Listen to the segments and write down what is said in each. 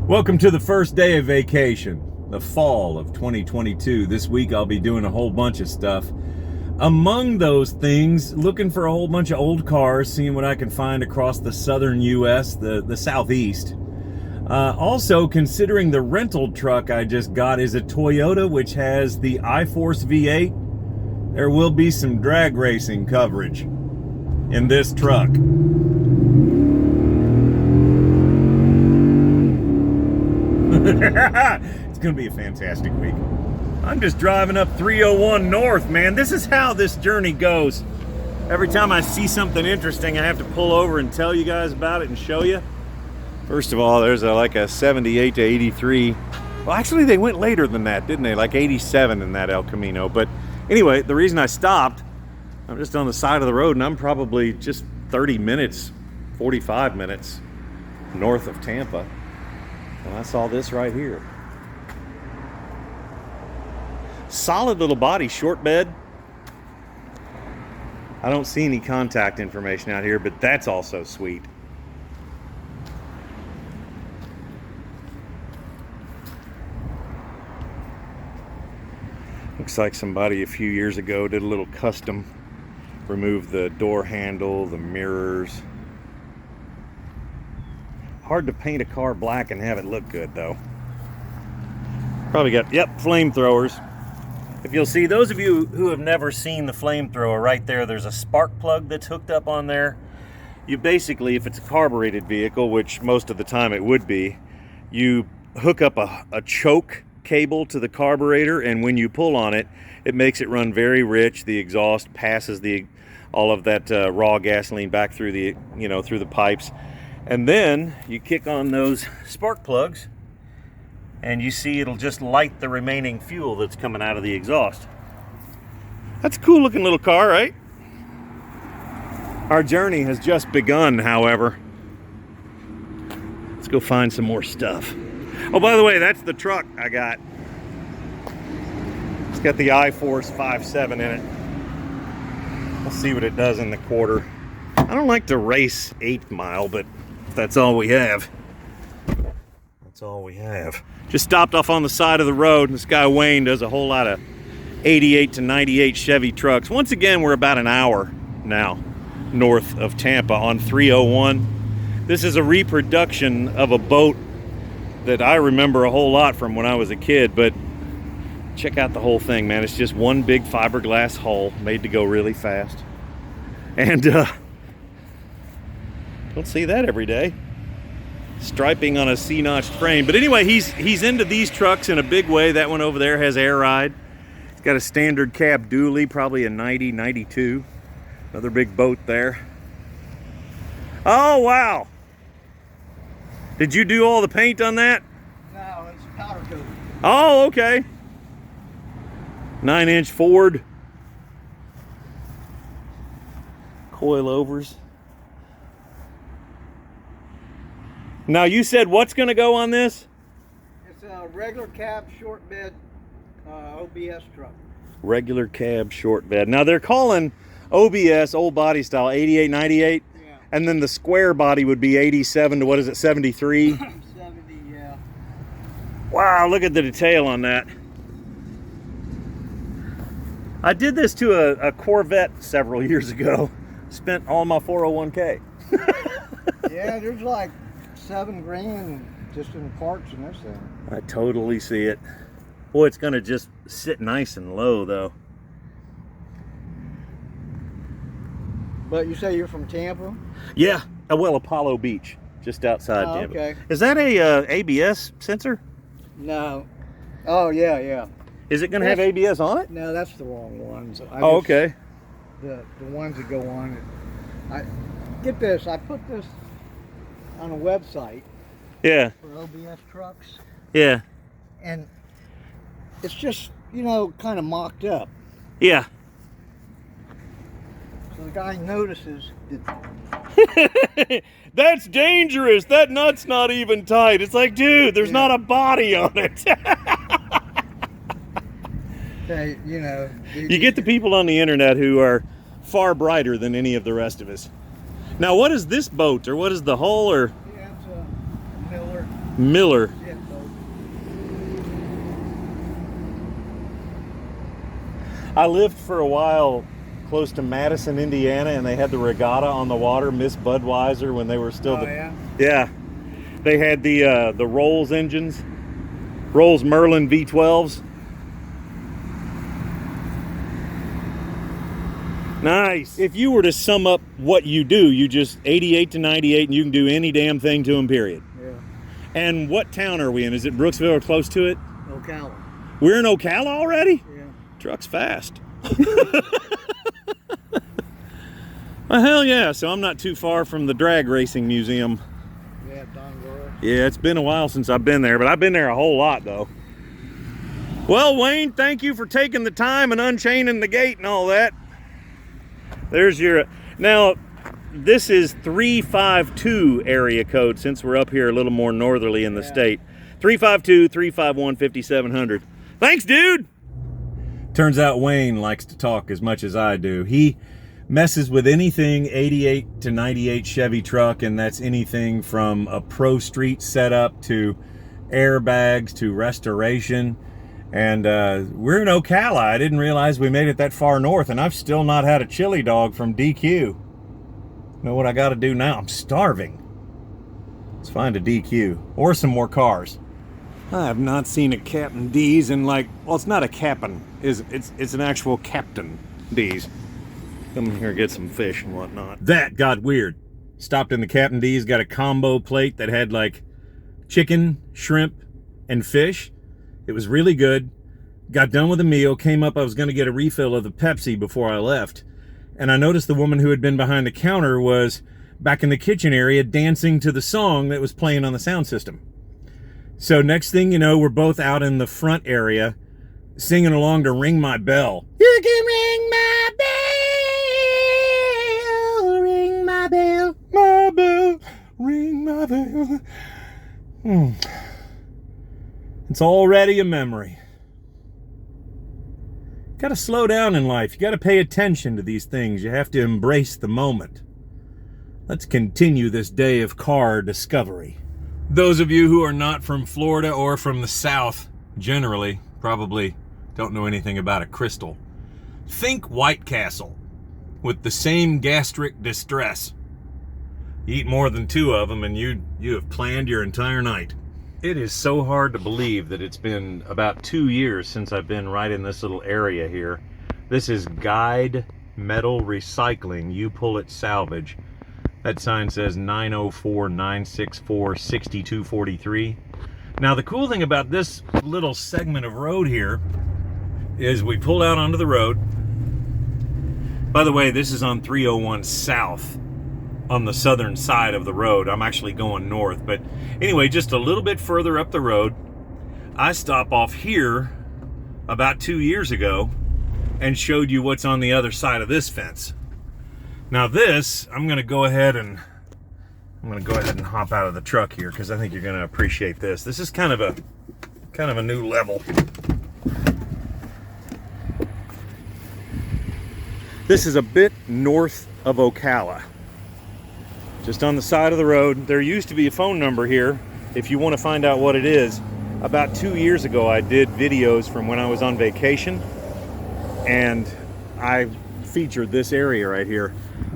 Welcome to the first day of vacation, the fall of 2022. This week I'll be doing a whole bunch of stuff. Among those things, looking for a whole bunch of old cars, seeing what I can find across the southern U.S., the southeast. Also considering the rental truck I just got is a Toyota, which has the iForce V8. There will be some drag racing coverage in this truck. It's gonna be a fantastic week. I'm just driving up 301 North, man. This is how this journey goes. Every time I see something interesting, I have to pull over and tell you guys about it and show you. First of all, there's like a 78 to 83. Well, actually, they went later than that, didn't they? Like 87 in that El Camino. But anyway, the reason I stopped, I'm just on the side of the road, and I'm probably just 30 minutes, 45 minutes north of Tampa. And I saw this right here. Solid little body, short bed. I don't see any contact information out here, but that's also sweet. Looks like somebody a few years ago did a little custom. Removed the door handle, the mirrors. Hard to paint a car black and have it look good, though. Probably got, yep, flamethrowers. If you'll see, those of you who have never seen the flamethrower, right there, there's a spark plug that's hooked up on there. You basically, if it's a carbureted vehicle, which most of the time it would be, you hook up a choke cable to the carburetor, and when you pull on it, it makes it run very rich. The exhaust passes all of that raw gasoline back through through the pipes. And then you kick on those spark plugs and you see it'll just light the remaining fuel that's coming out of the exhaust. That's a cool looking little car, right? Our journey has just begun, however. Let's go find some more stuff. Oh, by the way, that's the truck I got. It's got the iForce 5.7 in it. We'll see what it does in the quarter. I don't like to race 8 mile, but that's all we have. That's all we have. Just stopped off on the side of the road. This guy Wayne does a whole lot of 88 to 98 Chevy trucks. Once again, we're about an hour now north of Tampa on 301. This is a reproduction of a boat that I remember a whole lot from when I was a kid, but check out the whole thing, man. It's just one big fiberglass hull made to go really fast. And don't see that every day. Striping on a C-notched frame. But anyway, he's into these trucks in a big way. That one over there has air ride. It's got a standard cab dually, probably a 90, 92. Another big boat there. Oh, wow. Did you do all the paint on that? No, it's powder coat. Oh, okay. 9-inch Ford. Coilovers. Now, you said what's going to go on this? It's a regular cab, short bed, OBS truck. Regular cab, short bed. Now, they're calling OBS, old body style, 88, 98. Yeah. And then the square body would be 87 to, what is it, 73? 70, yeah. Wow, look at the detail on that. I did this to a Corvette several years ago. Spent all my 401k. Yeah, there's like $7 grand just in parts in this thing. I totally see it. Boy, it's gonna just sit nice and low, though. But you say you're from Tampa? Yeah, well, Apollo Beach, just outside Tampa. Okay. Is that a ABS sensor? No. Oh, yeah. Is it gonna have ABS on it? No, that's the wrong ones. Okay. The ones that go on it. Get this, I put this on a website. Yeah. For OBS trucks. Yeah. And it's just, kind of mocked up. Yeah. So the guy notices that That's dangerous. That nut's not even tight. It's like, dude, there's not a body on it. Hey, you get the people on the internet who are far brighter than any of the rest of us. Now, what is this boat, or what is the hull, or? Yeah, it's a Miller Miller. Yeah, so I lived for a while close to Madison, Indiana, and they had the regatta on the water, Miss Budweiser, when they were still yeah. They had the Rolls engines, Rolls Merlin V12s. Nice. If you were to sum up what you do, you just 88 to 98 and you can do any damn thing to them, period. Yeah. And what town are we in? Is it Brooksville or close to it? Ocala. We're in Ocala already? Yeah. Truck's fast. Well, hell yeah. So I'm not too far from the drag racing museum. Yeah, Don Gore. Yeah, it's been a while since I've been there, but I've been there a whole lot though. Well, Wayne, thank you for taking the time and unchaining the gate and all that. There's your, now this is 352 area code since we're up here a little more northerly in the state. 352-351-5700. Thanks, dude. Turns out Wayne likes to talk as much as I do. He messes with anything 88 to 98 Chevy truck, and that's anything from a Pro Street setup to airbags to restoration. And we're in Ocala. I didn't realize we made it that far north, and I've still not had a chili dog from DQ. You know what I got to do now? I'm starving. Let's find a DQ or some more cars. I have not seen a Captain D's in like, well, it's not a captain. It's an actual Captain D's. Come in here and get some fish and whatnot. That got weird. Stopped in the Captain D's, got a combo plate that had like chicken, shrimp, and fish. It was really good. Got done with the meal, came up, I was going to get a refill of the Pepsi before I left. And I noticed the woman who had been behind the counter was back in the kitchen area dancing to the song that was playing on the sound system. So next thing you know, we're both out in the front area singing along to Ring My Bell. You can ring my bell, ring my bell, ring my bell. It's already a memory. Got to slow down in life. You got to pay attention to these things. You have to embrace the moment. Let's continue this day of car discovery. Those of you who are not from Florida or from the South, generally, probably don't know anything about a Crystal. Think White Castle with the same gastric distress. You eat more than 2 of them and you have planned your entire night. It is so hard to believe that it's been about 2 years since I've been right in this little area here. This is Guide Metal Recycling. You pull it salvage. That sign says 904-964-6243. Now the cool thing about this little segment of road here is we pull out onto the road. By the way, this is on 301 South. On the southern side of the road. I'm actually going north, but anyway, just a little bit further up the road, I stop off here about 2 years ago and showed you what's on the other side of this fence. Now this, I'm going to go ahead and hop out of the truck here because I think you're going to appreciate this. This is kind of a new level. This is a bit north of Ocala. Just on the side of the road. There used to be a phone number here if you want to find out what it is. About 2 years ago I did videos from when I was on vacation and I featured this area right here.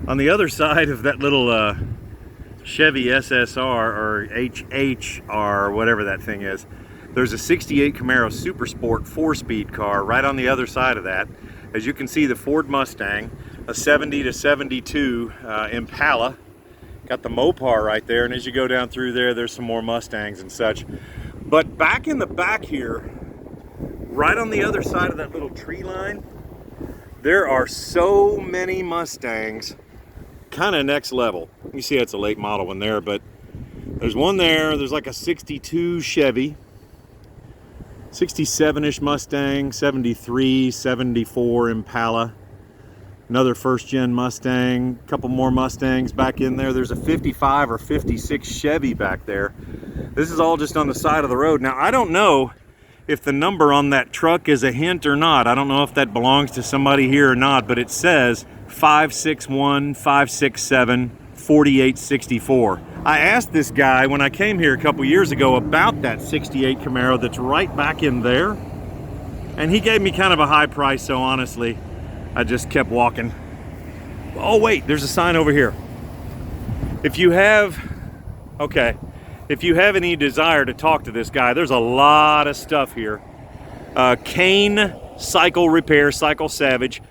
On the other side of that little Chevy SSR or HHR or whatever that thing is, there's a 68 Camaro Super Sport 4-speed car right on the other side of that. As you can see, the Ford Mustang, a 70 to 72 Impala. Got the Mopar right there, and as you go down through there, there's some more Mustangs and such. But back in the back here, right on the other side of that little tree line, there are so many Mustangs, kind of next level. You see that's a late model one there, but there's one there. There's like a 62 Chevy, 67-ish Mustang, 73, 74 Impala. Another first-gen Mustang, a couple more Mustangs back in there. There's a 55 or 56 Chevy back there. This is all just on the side of the road. Now, I don't know if the number on that truck is a hint or not. I don't know if that belongs to somebody here or not, but it says 561-567-4864. I asked this guy when I came here a couple years ago about that 68 Camaro that's right back in there. And he gave me kind of a high price, so honestly, I just kept walking. Oh wait, there's a sign over here. If you have any desire to talk to this guy, there's a lot of stuff here. Kane Cycle Repair, Cycle Salvage,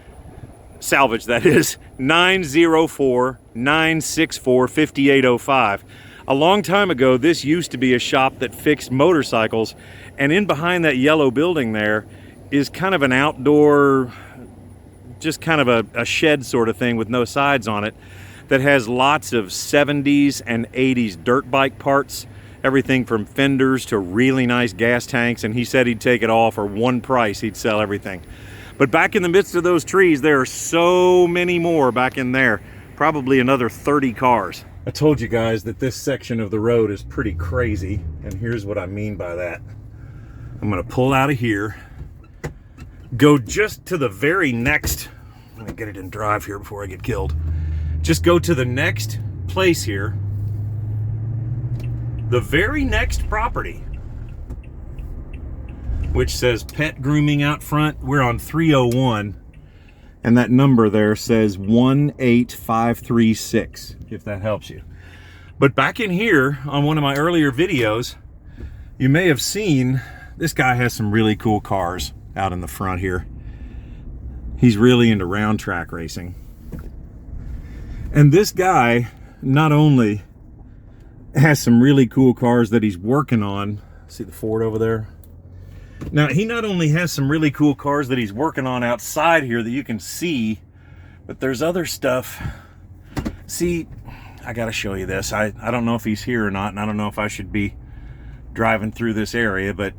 that is, 904-964-5805. A long time ago, this used to be a shop that fixed motorcycles, and in behind that yellow building there is kind of an outdoor, just kind of a shed sort of thing with no sides on it, that has lots of 70s and 80s dirt bike parts, everything from fenders to really nice gas tanks, and he said he'd take it all for one price. He'd sell everything. But back in the midst of those trees, there are so many more back in there, probably another 30 cars. I told you guys that this section of the road is pretty crazy, and here's what I mean by that. I'm gonna pull out of here, go just to the very next, let me get it in drive here before I get killed. Just go to the next place here, the very next property, which says pet grooming out front. We're on 301, and that number there says 18536, if that helps you. But back in here, on one of my earlier videos, you may have seen this guy has some really cool cars out in the front here. He's really into round track racing. And this guy not only has some really cool cars that he's working on. See the Ford over there? Now, he not only has some really cool cars that he's working on outside here that you can see, but there's other stuff. See, I gotta show you this. I don't know if he's here or not, and I don't know if I should be driving through this area, but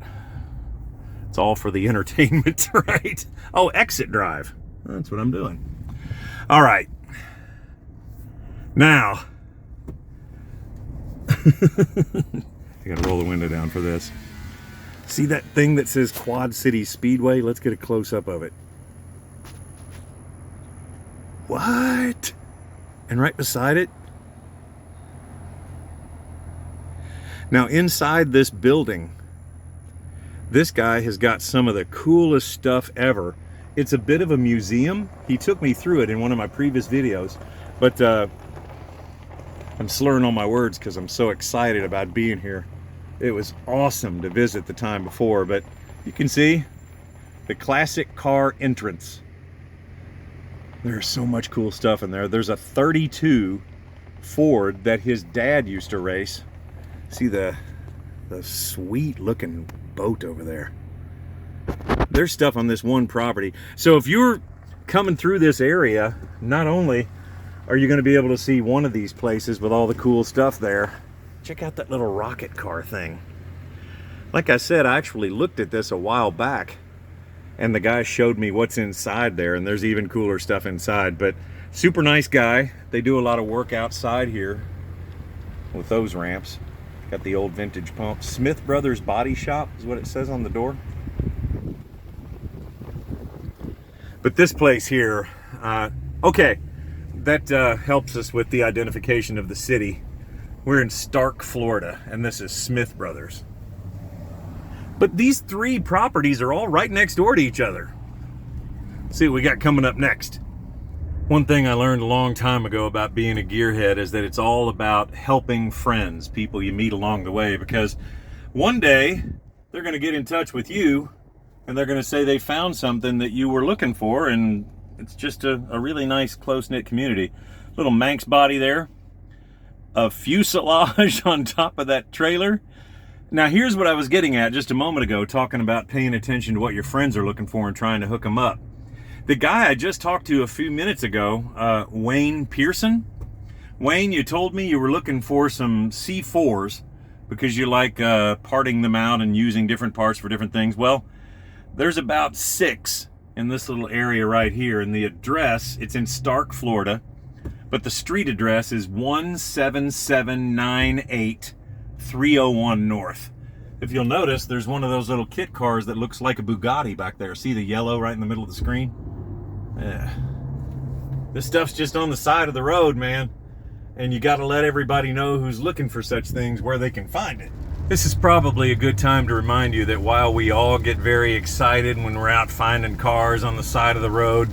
it's all for the entertainment, right? Oh, exit drive. That's what I'm doing. All right. Now, I gotta roll the window down for this. See that thing that says Quad City Speedway? Let's get a close-up of it. What? And right beside it? Now, inside this building, this guy has got some of the coolest stuff ever. It's a bit of a museum. He took me through it in one of my previous videos, but I'm slurring on my words because I'm so excited about being here. It was awesome to visit the time before, but you can see the classic car entrance. There's so much cool stuff in there. There's a 32 Ford that his dad used to race. See the sweet looking boat over there. There's stuff on this one property. So if you're coming through this area, not only are you going to be able to see one of these places with all the cool stuff there, check out that little rocket car thing. Like I said, I actually looked at this a while back, and the guy showed me what's inside there, and there's even cooler stuff inside. But super nice guy. They do a lot of work outside here with those ramps. Got the old vintage pump. Smith Brothers Body Shop is what it says on the door. But this place here, okay, that helps us with the identification of the city. We're in Stark, Florida, and this is Smith Brothers. But these three properties are all right next door to each other. Let's see what we got coming up next. One thing I learned a long time ago about being a gearhead is that it's all about helping friends, people you meet along the way, because one day they're going to get in touch with you and they're going to say they found something that you were looking for, and it's just a really nice close-knit community. Little Manx body there. A fuselage on top of that trailer. Now here's what I was getting at just a moment ago, talking about paying attention to what your friends are looking for and trying to hook them up. The guy I just talked to a few minutes ago, Wayne Pearson. Wayne, you told me you were looking for some C4s because you like parting them out and using different parts for different things. Well, there's about 6 in this little area right here, and the address, it's in Stark, Florida. But the street address is 17798 301 North. If you'll notice, there's one of those little kit cars that looks like a Bugatti back there. See the yellow right in the middle of the screen? Yeah. This stuff's just on the side of the road, man. and you got to let everybody know who's looking for such things where they can find it. This is probably a good time to remind you that while we all get very excited when we're out finding cars on the side of the road,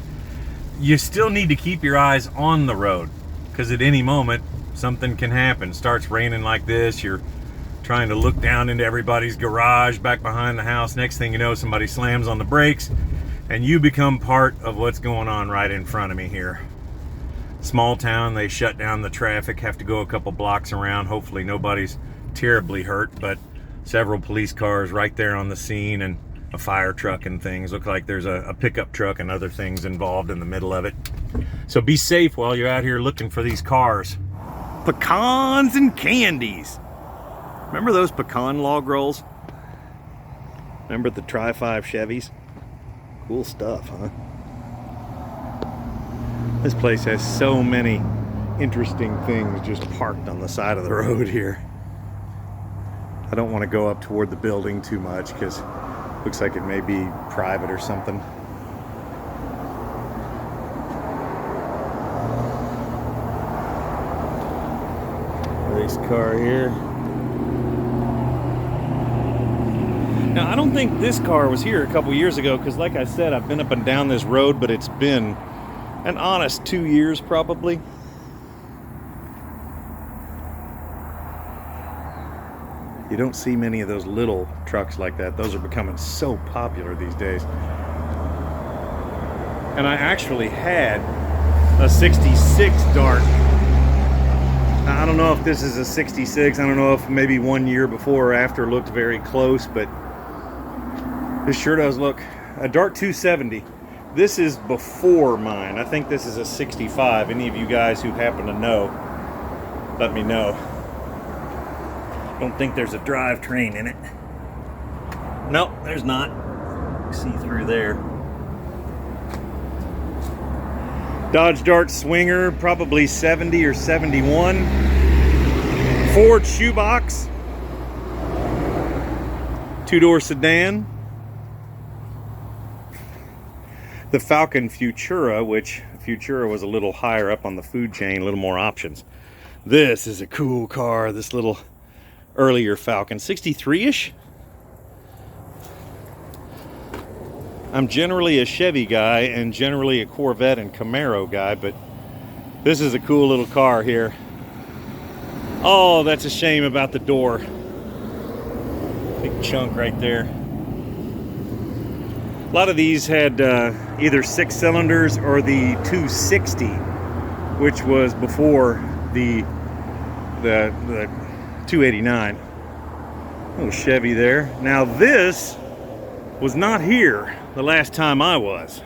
you still need to keep your eyes on the road, because at any moment something can happen. Starts raining like this, you're trying to look down into everybody's garage back behind the house. Next thing you know, somebody slams on the brakes and you become part of what's going on right in front of me here. Small town, they shut down the traffic, have to go a couple blocks around. Hopefully nobody's terribly hurt, but several police cars right there on the scene, and a fire truck and things. Look like there's a pickup truck and other things involved in the middle of it. So be safe while you're out here looking for these cars. Pecans and candies. Remember those pecan log rolls? Remember the Tri-5 Chevys? Cool stuff, huh? This place has so many interesting things just parked on the side of the road here. I don't want to go up toward the building too much because it looks like it may be private or something. Race car here. Now, I don't think this car was here a couple years ago because, like I said, I've been up and down this road, but it's been an honest 2 years probably. You don't see many of those little trucks like that. Those are becoming so popular these days. And I actually had a 66 Dart. I don't know if this is a 66. I don't know if maybe 1 year before or after looked very close, but this sure does look. A Dart 270. This is before mine. I think this is a 65. Any of you guys who happen to know, let me know. Don't think there's a drivetrain in it. Nope, there's not. See through there. Dodge Dart Swinger, probably 70 or 71. Ford shoebox. Two-door sedan. The Falcon Futura, which Futura was a little higher up on the food chain, a little more options. This is a cool car, this little earlier Falcon, 63-ish. I'm generally a Chevy guy and generally a Corvette and Camaro guy, but this is a cool little car here. Oh, that's a shame about the door. Big chunk right there. A lot of these had either 6 cylinders or the 260, which was before the 289. Little Chevy there. Now this was not here the last time I was.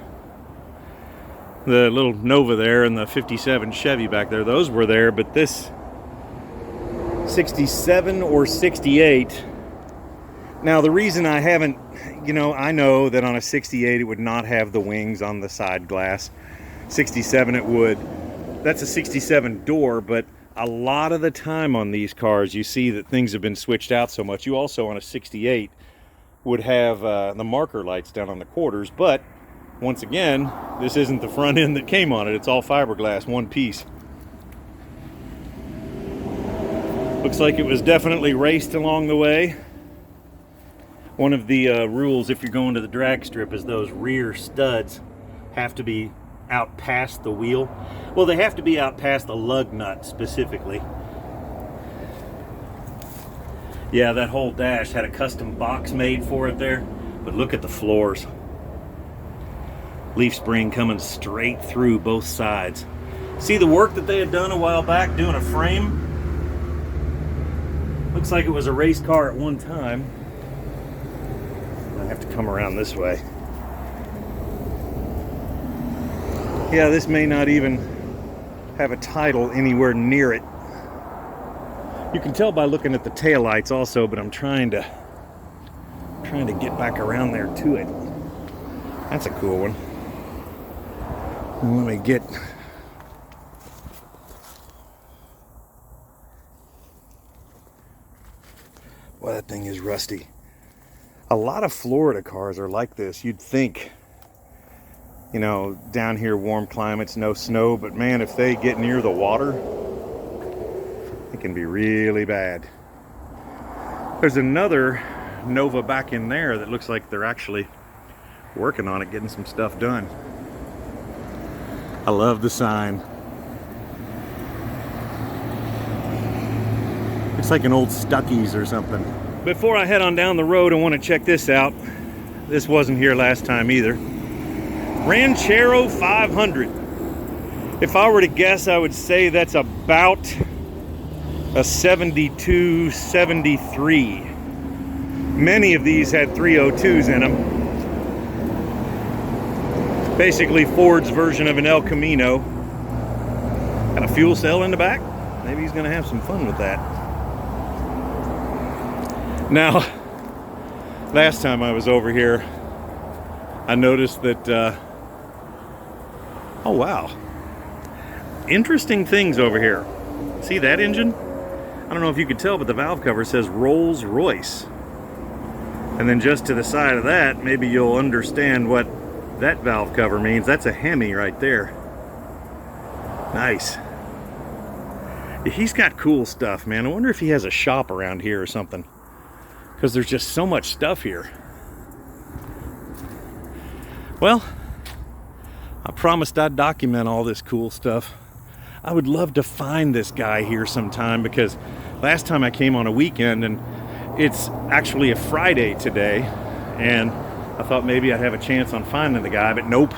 The little Nova there and the 57 Chevy back there, those were there, but this 67 or 68. Now the reason I haven't, I know that on a 68 it would not have the wings on the side glass. 67 it would. That's a 67 door, but a lot of the time on these cars you see that things have been switched out so much. You also on a 68 would have the marker lights down on the quarters, but once again, this isn't the front end that came on it. It's all fiberglass, one piece. Looks like it was definitely raced along the way. One of the rules if you're going to the drag strip is those rear studs have to be out past the wheel. Well, they have to be out past the lug nut specifically. Yeah, that whole dash had a custom box made for it there, but look at the floors. Leaf spring coming straight through both sides. See the work that they had done a while back doing a frame? Looks like it was a race car at one time. I have to come around this way. Yeah, this may not even have a title anywhere near it. You can tell by looking at the taillights also, but I'm trying to get back around there to it. That's a cool one. Let me get... Well, that thing is rusty. A lot of Florida cars are like this. You'd think, down here warm climates, no snow, but man, if they get near the water, can be really bad. There's another Nova back in there that looks like they're actually working on it, getting some stuff done. I love the sign. It's like an old Stuckey's or something. Before I head on down the road, I want to check this out. This wasn't here last time either. Ranchero 500. If I were to guess, I would say that's about a 72, 73. Many of these had 302s in them. Basically Ford's version of an El Camino. Got a fuel cell in the back. Maybe he's gonna have some fun with that. Now, last time I was over here, I noticed that, oh wow, interesting things over here. See that engine? I don't know if you could tell, but the valve cover says Rolls-Royce. And then just to the side of that, maybe you'll understand what that valve cover means. That's a Hemi right there. Nice. He's got cool stuff, man. I wonder if he has a shop around here or something, because there's just so much stuff here. Well, I promised I'd document all this cool stuff. I would love to find this guy here sometime, because last time I came on a weekend, and it's actually a Friday today, and I thought maybe I'd have a chance on finding the guy, but nope.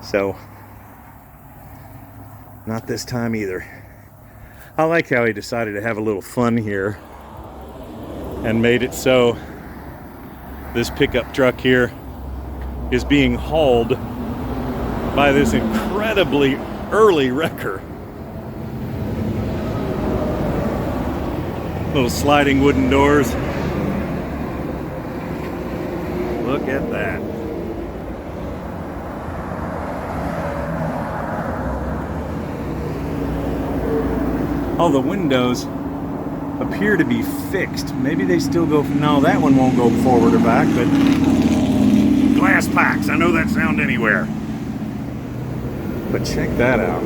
So, not this time either. I like how he decided to have a little fun here and made it so this pickup truck here is being hauled by this incredibly early wrecker. Little sliding wooden doors. Look at that. All the windows appear to be fixed. Maybe they still go, no, that one won't go forward or back, but glass packs, I know that sound anywhere. But check that out.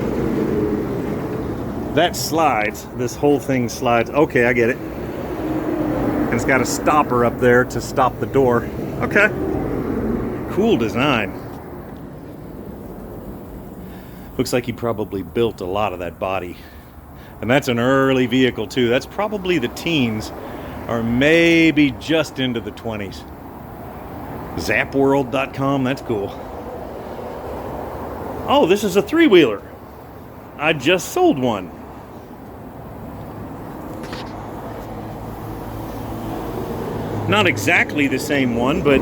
That slides, this whole thing slides. Okay, I get it. And it's got a stopper up there to stop the door. Okay. Cool design. Looks like he probably built a lot of that body. And that's an early vehicle too. That's probably the teens, or maybe just into the 20s. Zapworld.com, that's cool. Oh, this is a three-wheeler. I just sold one. Not exactly the same one, but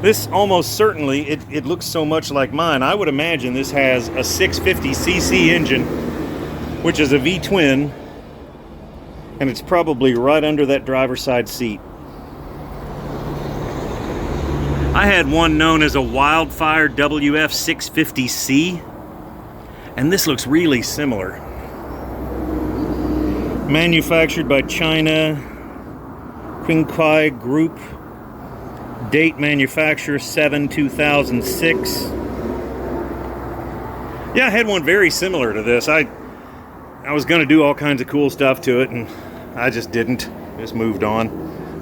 this almost certainly, it looks so much like mine. I would imagine this has a 650cc engine, which is a V-twin, and it's probably right under that driver's side seat. I had one known as a Wildfire WF650C, and this looks really similar. Manufactured by China, Qingkai Group, date manufacturer 7/2006. Yeah, I had one very similar to this. I was going to do all kinds of cool stuff to it, and I just didn't. Just moved on.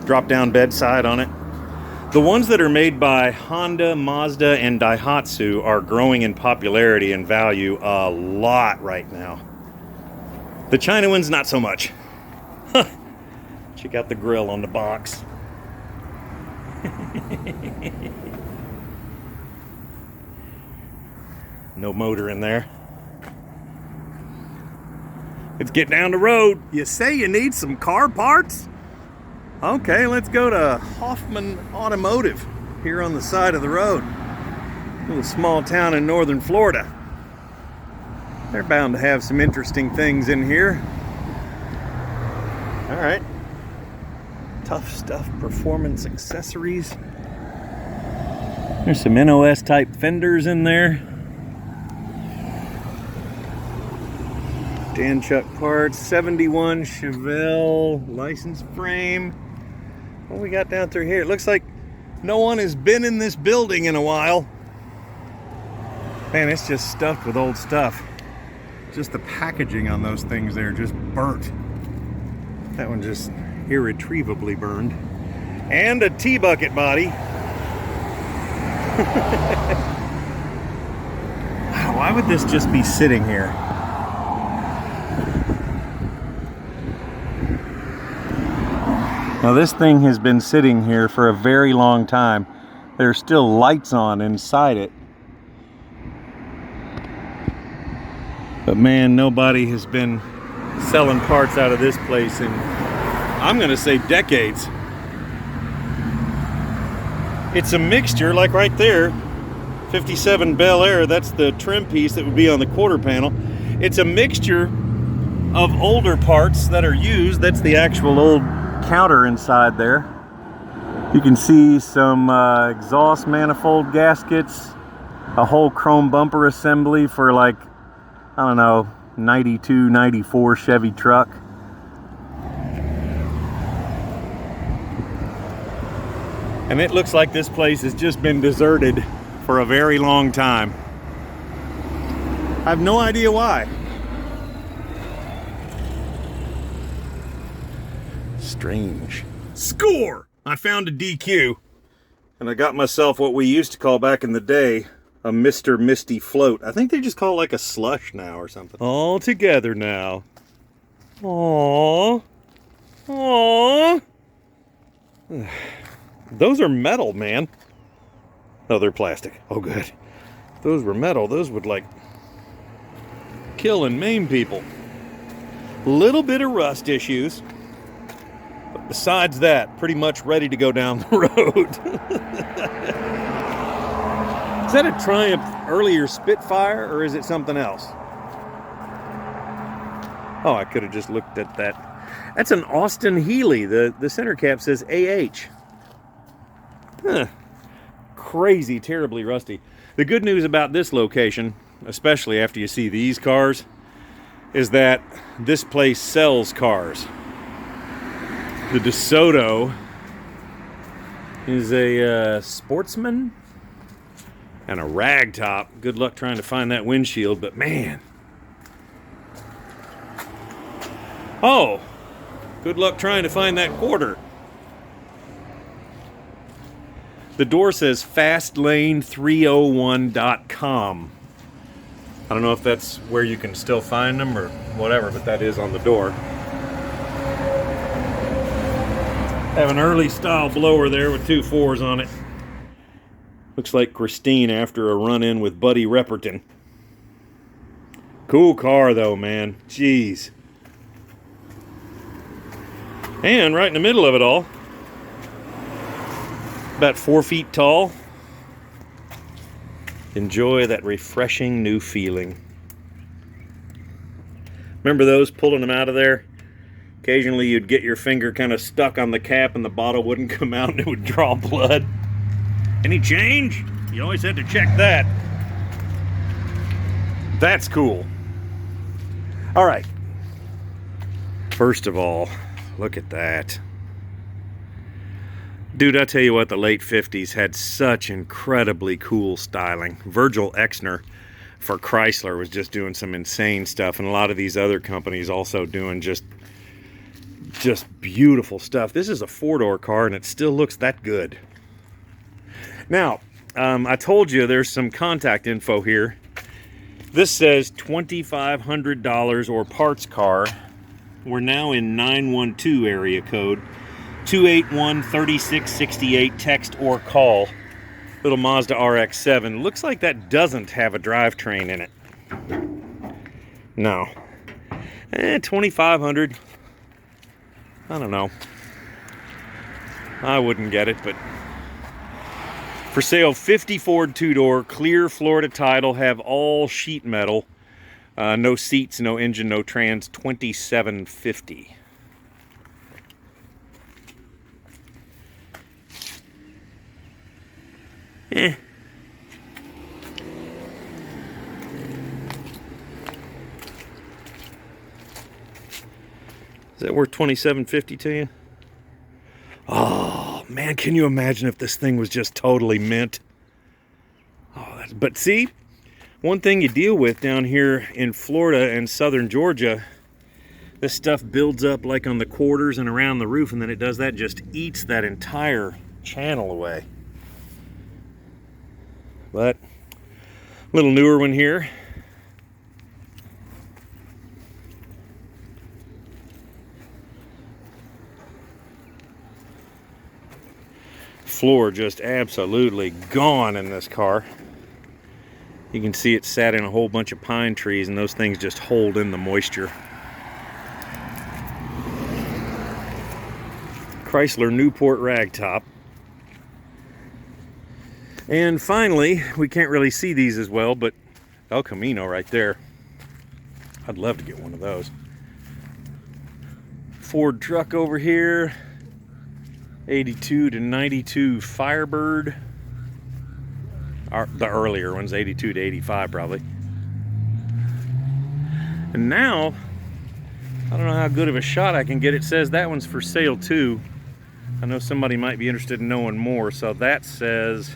Drop down bedside on it. The ones that are made by Honda, Mazda, and Daihatsu are growing in popularity and value a lot right now. The China ones, not so much. Check out the grill on the box. No motor in there. Let's get down the road. You say you need some car parts? Okay, let's go to Hoffman Automotive here on the side of the road. A little small town in northern Florida. They're bound to have some interesting things in here. All right. Tough Stuff Performance Accessories. There's some NOS type fenders in there. Dan Chuck parts, 71 Chevelle license frame. What we got down through here? It looks like no one has been in this building in a while. Man, it's just stuffed with old stuff. just the packaging on those things there just burnt. That one just irretrievably burned. And a T-bucket body. Wow, why would this just be sitting here? Now this thing has been sitting here for a very long time. There's still lights on inside it. But man, nobody has been selling parts out of this place in, I'm gonna say, decades. It's a mixture, like right there, 57 Bel Air, that's the trim piece that would be on the quarter panel. It's a mixture of older parts that are used. That's the actual old counter inside there. You can see some exhaust manifold gaskets, a whole chrome bumper assembly for like, I don't know, 92, 94 Chevy truck. And it looks like this place has just been deserted for a very long time. I have no idea why. Strange. Score! I found a DQ. And I got myself what we used to call back in the day a Mr. Misty float. I think they just call it like a slush now or something. All together now. Aww. Aww. Those are metal, man. No, they're plastic. Oh, good. If those were metal, those would like kill and maim people. Little bit of rust issues. But besides that, pretty much ready to go down the road. Is that a Triumph earlier Spitfire, or is it something else? Oh, I could have just looked at that. That's an Austin Healey. The center cap says AH. Huh. Crazy, terribly rusty. The good news about this location, especially after you see these cars, is that this place sells cars. The DeSoto is a Sportsman and a rag top. Good luck trying to find that windshield, but man. Oh, good luck trying to find that quarter. The door says fastlane301.com. I don't know if that's where you can still find them or whatever, but that is on the door. Have an early style blower there with 2 4s on it. Looks like Christine after a run-in with Buddy Repperton. Cool car though, man. Jeez. And right in the middle of it all, about 4 feet tall. Enjoy that refreshing new feeling. Remember those, pulling them out of there? Occasionally you'd get your finger kind of stuck on the cap and the bottle wouldn't come out and it would draw blood. Any change? You always had to check that. That's cool. All right. First of all, look at that. Dude, I tell you what, the late 50s had such incredibly cool styling. Virgil Exner for Chrysler was just doing some insane stuff, and a lot of these other companies also doing just beautiful stuff. This is a 4-door car, and it still looks that good. Now, I told you there's some contact info here. This says $2,500 or parts car. We're now in 912 area code. 281-3668, text or call. Little Mazda RX-7. Looks like that doesn't have a drivetrain in it. No. $2,500. I don't know. I wouldn't get it, but for sale, 50 Ford 2-door, clear Florida title, have all sheet metal. No seats, no engine, no trans, $2,750. Eh. Is that worth $2,750 to you? Oh man, can you imagine if this thing was just totally mint? Oh, but see, One thing you deal with down here in Florida and southern Georgia, this stuff builds up like on the quarters and around the roof, and then it does that, just eats that entire channel away. But a little newer one here. Floor just absolutely gone in this car. You can see it sat in a whole bunch of pine trees, and those things just hold in the moisture. Chrysler Newport ragtop. And finally, we can't really see these as well, but El Camino right there. I'd love to get one of those. Ford truck over here. 82 to 92 Firebird. The earlier ones, 82 to 85 probably. And now, I don't know how good of a shot I can get. It says that one's for sale too. I know somebody might be interested in knowing more. So that says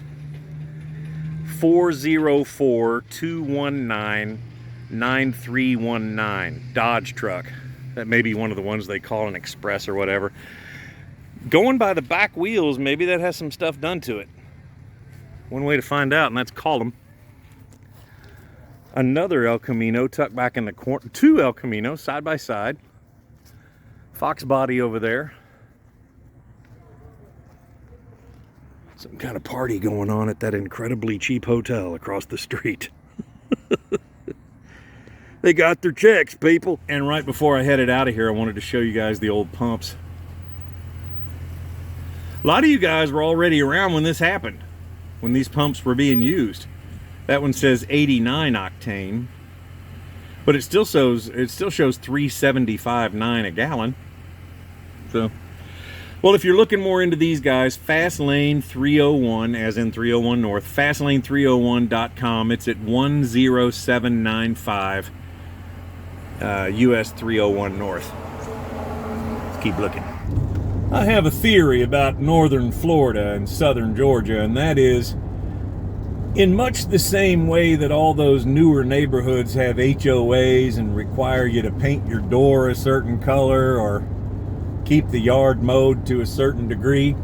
404-219-9319 Dodge truck. That may be one of the ones they call an Express or whatever. Going by the back wheels, maybe that has some stuff done to it. One way to find out, and that's call them. Another El Camino tucked back in the corner. Two El Caminos side by side. Fox body over there. Some kind of party going on at that incredibly cheap hotel across the street. They got their checks, people. And right before I headed out of here, I wanted to show you guys the old pumps. A lot of you guys were already around when this happened, when these pumps were being used. That one says 89 octane, but it still shows 375.9 a gallon. So, well, if you're looking more into these guys, Fastlane 301, as in 301 North, fastlane301.com. It's at 10795 US 301 North. Let's keep looking. I have a theory about northern Florida and southern Georgia, and that is, in much the same way that all those newer neighborhoods have HOAs and require you to paint your door a certain color or keep the yard mowed to a certain degree,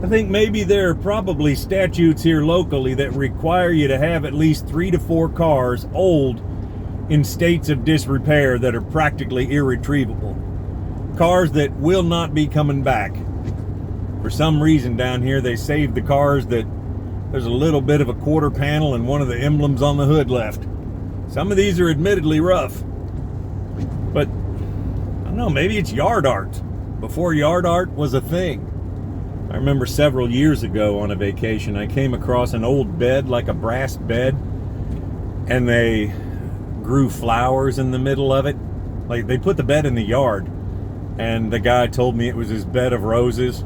I think maybe there are probably statutes here locally that require you to have at least 3 to 4 cars old in states of disrepair that are practically irretrievable. Cars that will not be coming back. For some reason down here they saved the cars that there's a little bit of a quarter panel and one of the emblems on the hood left. Some of these are admittedly rough, but I don't know, maybe it's yard art. Before yard art was a thing. I remember several years ago on a vacation I came across an old bed, like a brass bed, and they grew flowers in the middle of it. Like, they put the bed in the yard, and the guy told me it was his bed of roses.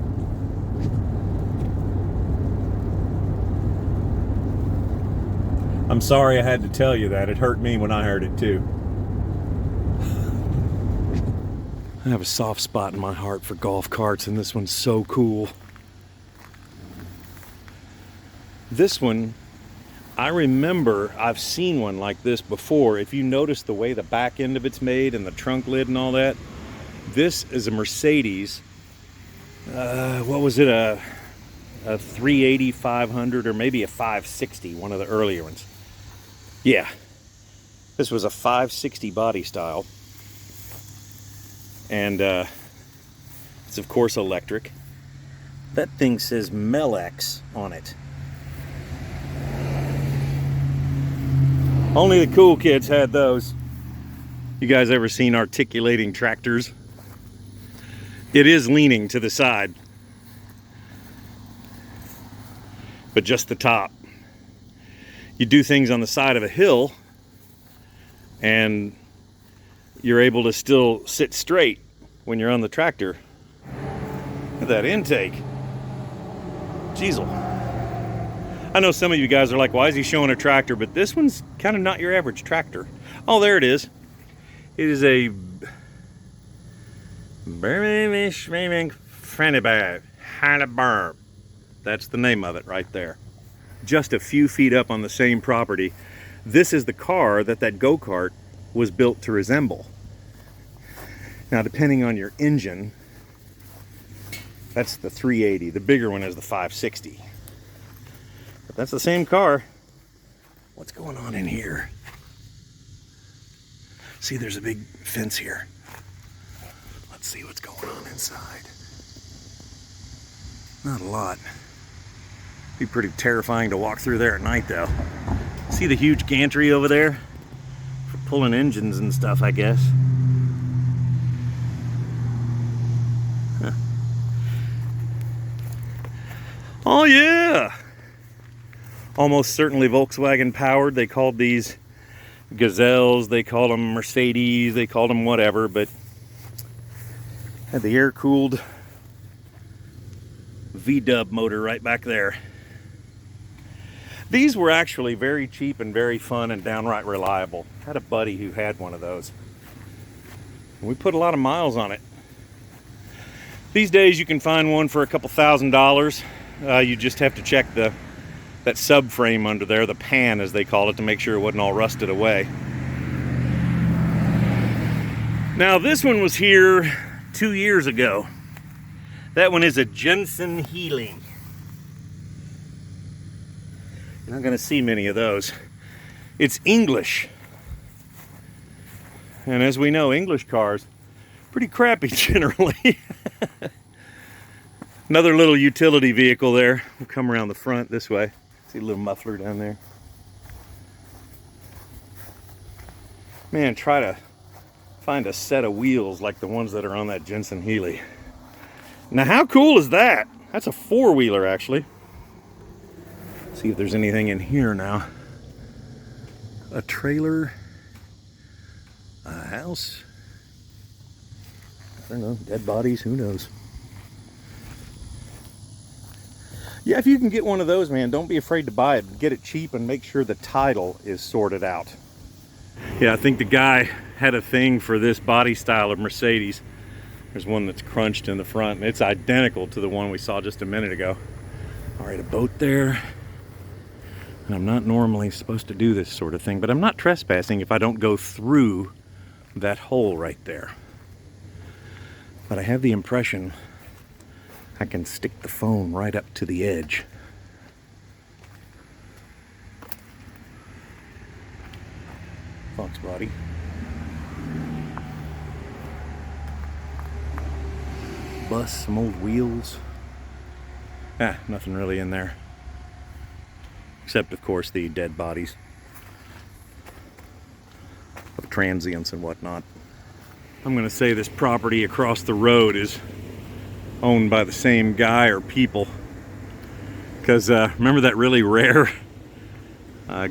I'm sorry I had to tell you that. It hurt me when I heard it too. I have a soft spot in my heart for golf carts, and this one's so cool. This one, I remember I've seen one like this before. If you notice the way the back end of it's made and the trunk lid and all that, this is a Mercedes. What was it? A 380, 500, or maybe a 560, one of the earlier ones. Yeah, this was a 560 body style. And it's of course electric. That thing says Melex on it. Only the cool kids had those. You guys ever seen articulating tractors? It is leaning to the side, but just the top. You do things on the side of a hill and you're able to still sit straight when you're on the tractor. Look at that intake. Jeezle. I know some of you guys are like, why is he showing a tractor? But this one's kind of not your average tractor. Oh, there it is. It is a that's the name of it right there. Just a few feet up on the same property. This is the car that that go-kart was built to resemble. Now, depending on your engine, that's the 380. The bigger one is the 560. But that's the same car. What's going on in here? See, there's a big fence here. Let's see what's going on inside. Not a lot. Be pretty terrifying to walk through there at night, though. See the huge gantry over there? For pulling engines and stuff, I guess. Huh. Oh, yeah! Almost certainly Volkswagen powered. They called these Gazelles, they called them Mercedes, they called them whatever, but had the air-cooled V-dub motor right back there. These were actually very cheap and very fun and downright reliable. I had a buddy who had one of those. We put a lot of miles on it. These days you can find one for a couple $1,000s. You just have to check that subframe under there, the pan as they call it, to make sure it wasn't all rusted away. Now this one was here 2 years ago. That one is a Jensen Healy. You're not going to see many of those. It's English. And as we know, English cars, pretty crappy generally. Another little utility vehicle there. We'll come around the front this way. See a little muffler down there. Man, try to find a set of wheels like the ones that are on that Jensen Healy. Now, how cool is that? That's a four-wheeler, actually. See if there's anything in here now. A trailer. A house. I don't know. Dead bodies. Who knows? Yeah, if you can get one of those, man, don't be afraid to buy it. Get it cheap and make sure the title is sorted out. Yeah, I think the guy had a thing for this body style of Mercedes. There's one that's crunched in the front, and it's identical to the one we saw just a minute ago. All right, a boat there. And I'm not normally supposed to do this sort of thing, but I'm not trespassing if I don't go through that hole right there. But I have the impression I can stick the phone right up to the edge. Fox body. Bus, some old wheels. Nothing really in there. Except, of course, the dead bodies of transients and whatnot. I'm going to say this property across the road is owned by the same guy or people. Because remember that really rare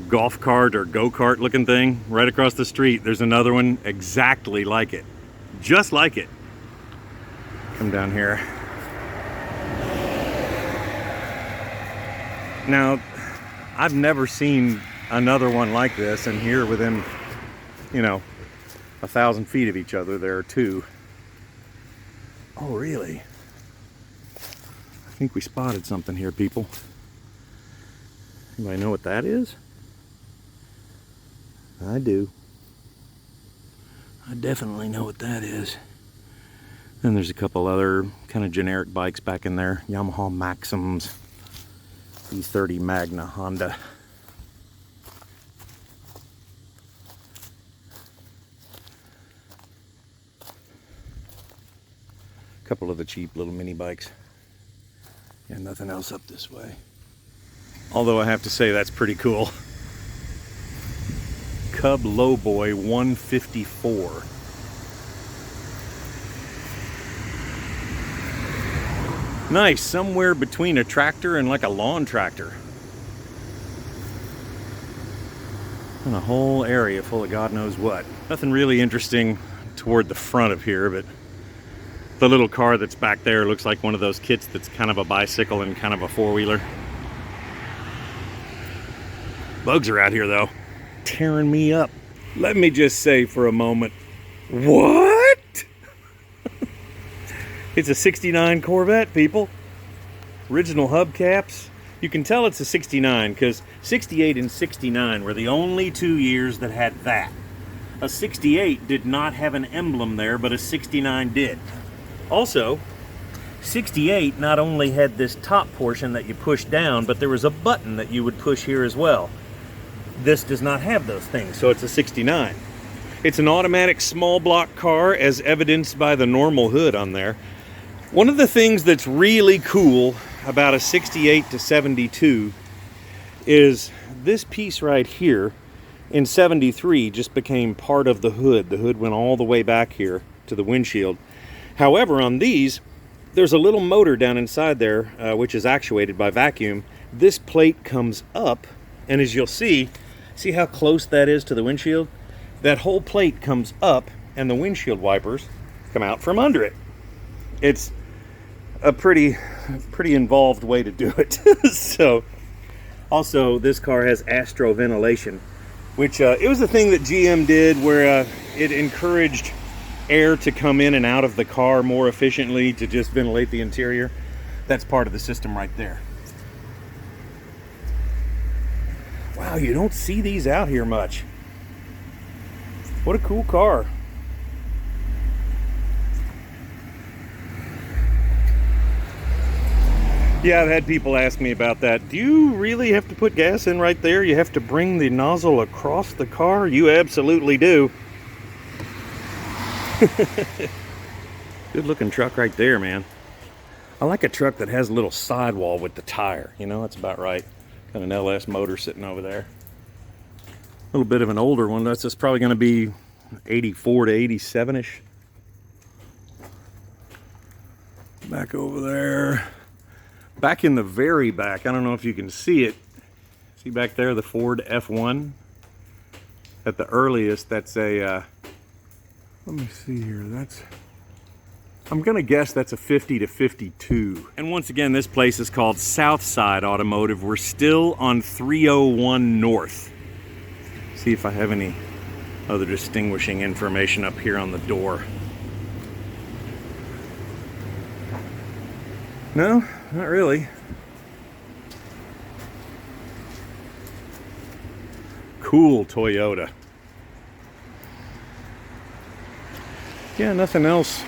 golf cart or go-kart looking thing right across the street? There's another one exactly like it. Just like it. Come down here. Now, I've never seen another one like this, and here within, 1,000 feet of each other, there are two. Oh, really? I think we spotted something here, people. Anybody know what that is? I do. I definitely know what that is. And there's a couple other kind of generic bikes back in there. Yamaha Maxims, E30 Magna Honda. A couple of the cheap little mini bikes. And nothing else up this way. Although I have to say that's pretty cool. Cub Lowboy 154. Nice, somewhere between a tractor and like a lawn tractor. And a whole area full of God knows what. Nothing really interesting toward the front of here, but the little car that's back there looks like one of those kits that's kind of a bicycle and kind of a four-wheeler. Bugs are out here though, tearing me up. Let me just say for a moment, what? It's a '69 Corvette, people. Original hubcaps, You can tell it's a 69 because 68 and 69 were the only 2 years that had that. A 68 did not have an emblem there, but a 69 did. Also, 68 not only had this top portion that you push down, but there was a button that you would push here as well. This does not have those things, so it's a 69. It's an automatic small block car, as evidenced by the normal hood on there. One of the things that's really cool about a 68 to 72 is this piece right here in 73 just became part of the hood. The hood went all the way back here to the windshield. However, on these, there's a little motor down inside there, which is actuated by vacuum. This plate comes up, and as you'll see how close that is to the windshield? That whole plate comes up, and the windshield wipers come out from under it. It's a pretty involved way to do it. So, also, this car has Astro Ventilation, which it was a thing that GM did where it encouraged air to come in and out of the car more efficiently to just ventilate the interior. That's part of the system right there. Wow, you don't see these out here much. What a cool car. Yeah, I've had people ask me about that. Do you really have to put gas in right there? You have to bring the nozzle across the car? You absolutely do. Good looking truck right there, man. I like a truck that has a little sidewall with the tire. You know, that's about right. Got an LS motor sitting over there. A little bit of an older one. That's just probably going to be 84 to 87-ish. Back over there. Back in the very back, I don't know if you can see it. See back there, the Ford F1? At the earliest, that's a, let me see here, I'm gonna guess that's a 50 to 52. And once again, this place is called Southside Automotive. We're still on 301 North. See if I have any other distinguishing information up here on the door. No, not really. Cool Toyota. Yeah, nothing else.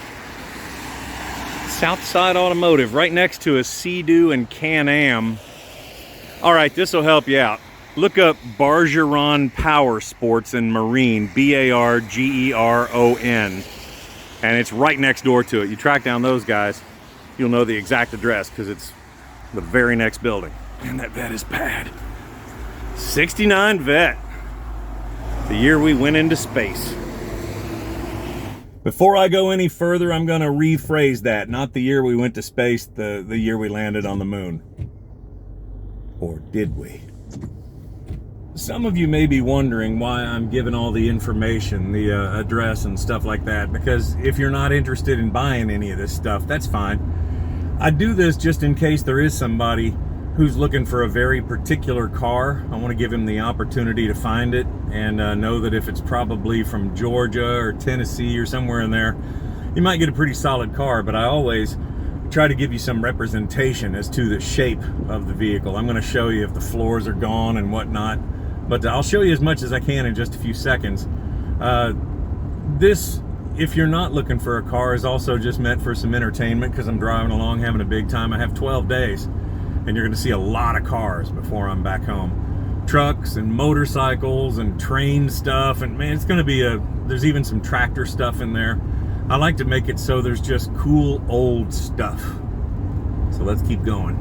Southside Automotive, right next to a Sea-Doo and Can-Am. All right, this will help you out. Look up Bargeron Power Sports and Marine, Bargeron, and it's right next door to it. You track down those guys, you'll know the exact address because it's the very next building. And that Vet is bad. 69 Vet. The year we went into space. Before I go any further, I'm going to rephrase that. Not the year we went to space, the year we landed on the moon. Or did we? Some of you may be wondering why I'm giving all the information, the address and stuff like that, because if you're not interested in buying any of this stuff, that's fine. I do this just in case there is somebody who's looking for a very particular car. I want to give him the opportunity to find it and know that if it's probably from Georgia or Tennessee or somewhere in there, you might get a pretty solid car, but I always try to give you some representation as to the shape of the vehicle. I'm going to show you if the floors are gone and whatnot, but I'll show you as much as I can in just a few seconds. This, if you're not looking for a car, is also just meant for some entertainment because I'm driving along having a big time. I have 12 days and you're going to see a lot of cars before I'm back home. Trucks and motorcycles and train stuff, and man, it's going to be there's even some tractor stuff in there. I like to make it so there's just cool old stuff. So let's keep going.